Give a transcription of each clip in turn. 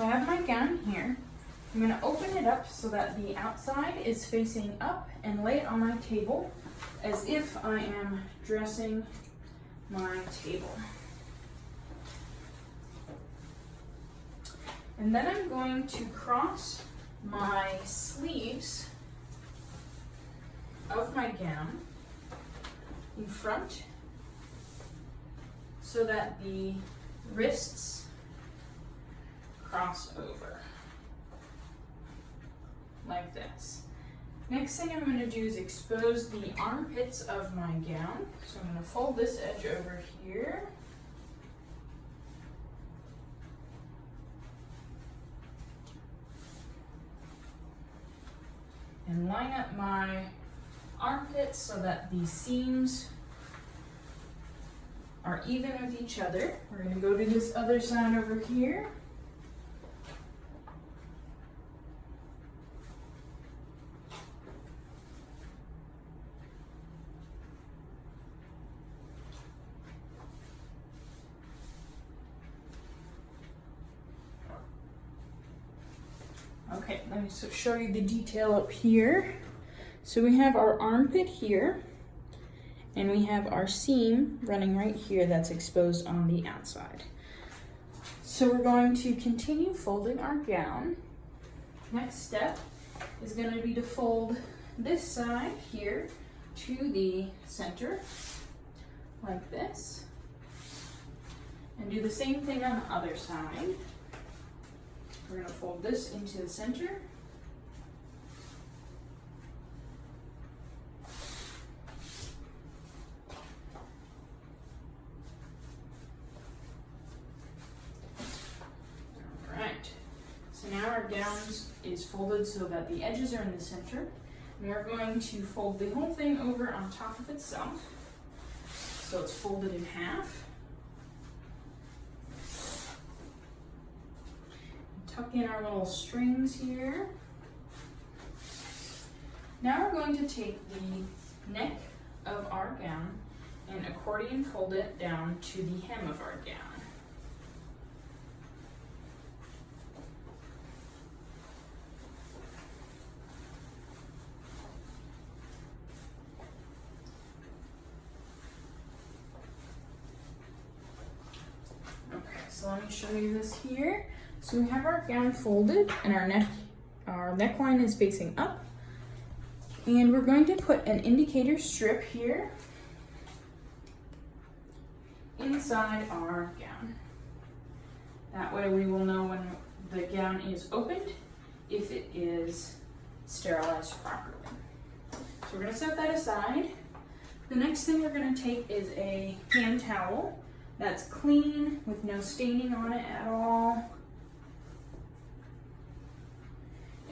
So I have my gown here. I'm going to open it up so that the outside is facing up and lay it on my table as if I am dressing my table. And then I'm going to cross my sleeves of my gown in front so that the wrists cross over like this. Next thing I'm going to do is expose the armpits of my gown. So I'm going to fold this edge over here. And line up my armpits so that the seams are even with each other. We're going to go to this other side over here. Okay, let me show you the detail up here. So we have our armpit here, and we have our seam running right here that's exposed on the outside. So we're going to continue folding our gown. Next step is going to be to fold this side here to the center, like this, and do the same thing on the other side. We're going to fold this into the center. All right. So now our gown is folded so that the edges are in the center. And we're going to fold the whole thing over on top of itself. So it's folded in half. Tuck in our little strings here. Now we're going to take the neck of our gown and accordion fold it down to the hem of our gown. Okay, so let me show you this here. So we have our gown folded and our neckline is facing up. And we're going to put an indicator strip here inside our gown. That way we will know when the gown is opened if it is sterilized properly. So we're going to set that aside. The next thing we're going to take is a hand towel that's clean with no staining on it at all.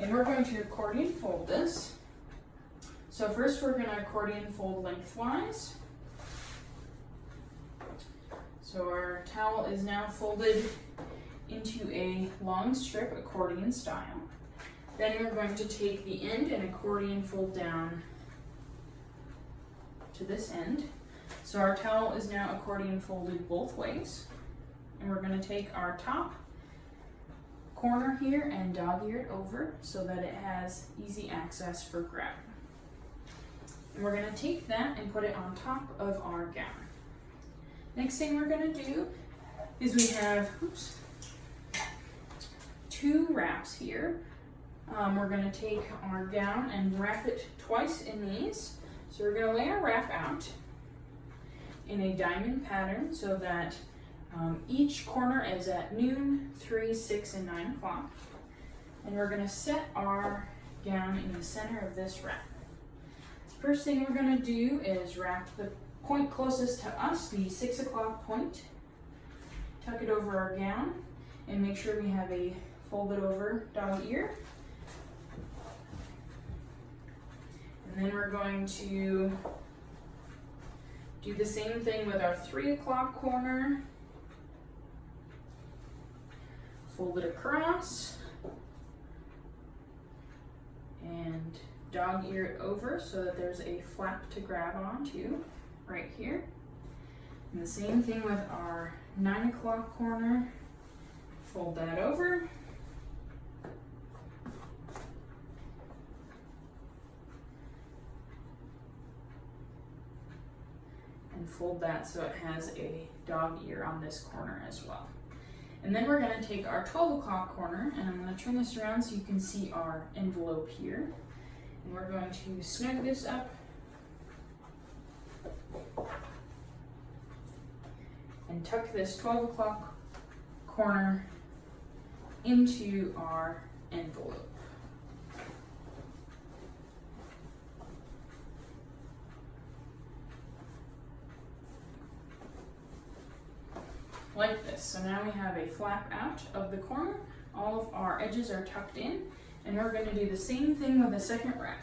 And we're going to accordion fold this. So first we're going to accordion fold lengthwise. So our towel is now folded into a long strip accordion style. Then we're going to take the end and accordion fold down to this end. So our towel is now accordion folded both ways. And we're going to take our top corner here and dog-ear it over so that it has easy access for grabbing. And we're going to take that and put it on top of our gown. Next thing we're going to do is we have two wraps here. We're going to take our gown and wrap it twice in these. So we're going to lay our wrap out in a diamond pattern so that each corner is at noon, 3, 6, and 9 o'clock. And we're going to set our gown in the center of this wrap. First thing we're going to do is wrap the point closest to us, the 6 o'clock point. Tuck it over our gown and make sure we have a folded over dog ear. And then we're going to do the same thing with our 3 o'clock corner. Fold it across and dog ear it over so that there's a flap to grab onto right here. And the same thing with our 9 o'clock corner. Fold that over fold that so it has a dog ear on this corner as well. And then we're going to take our 12 o'clock corner, and I'm going to turn this around so you can see our envelope here. And we're going to snug this up and tuck this 12 o'clock corner into our envelope. Like this. So now we have a flap out of the corner. All of our edges are tucked in, and we're going to do the same thing with the second wrap.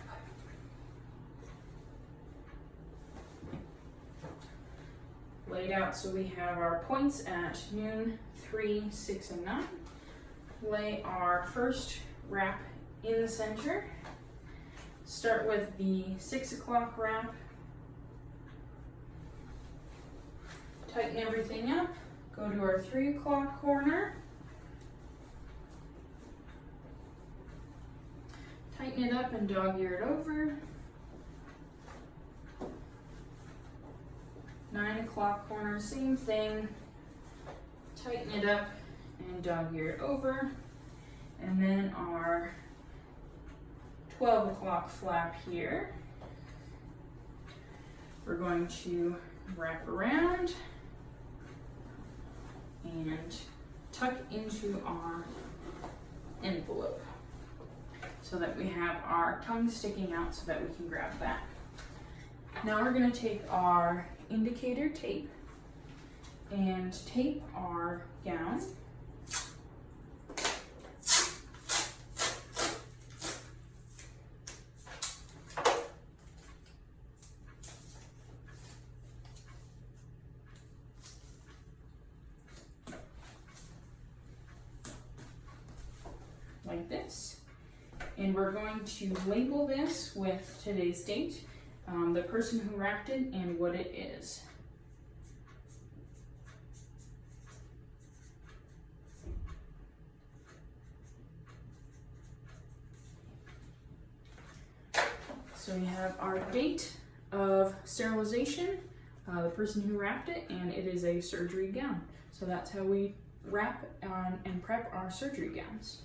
Laid out so we have our points at noon, 3, 6, and 9. Lay our first wrap in the center. Start with the 6 o'clock wrap. Tighten everything up. Go to our 3 o'clock corner. Tighten it up and dog ear it over. 9 o'clock corner, same thing. Tighten it up and dog ear it over. And then our 12 o'clock flap here. We're going to wrap around and tuck into our envelope so that we have our tongue sticking out so that we can grab that. Now we're going to take our indicator tape and tape our gown. Like this, and we're going to label this with today's date, the person who wrapped it, and what it is. So we have our date of sterilization, the person who wrapped it, and it is a surgery gown. So that's how we wrap and prep our surgery gowns.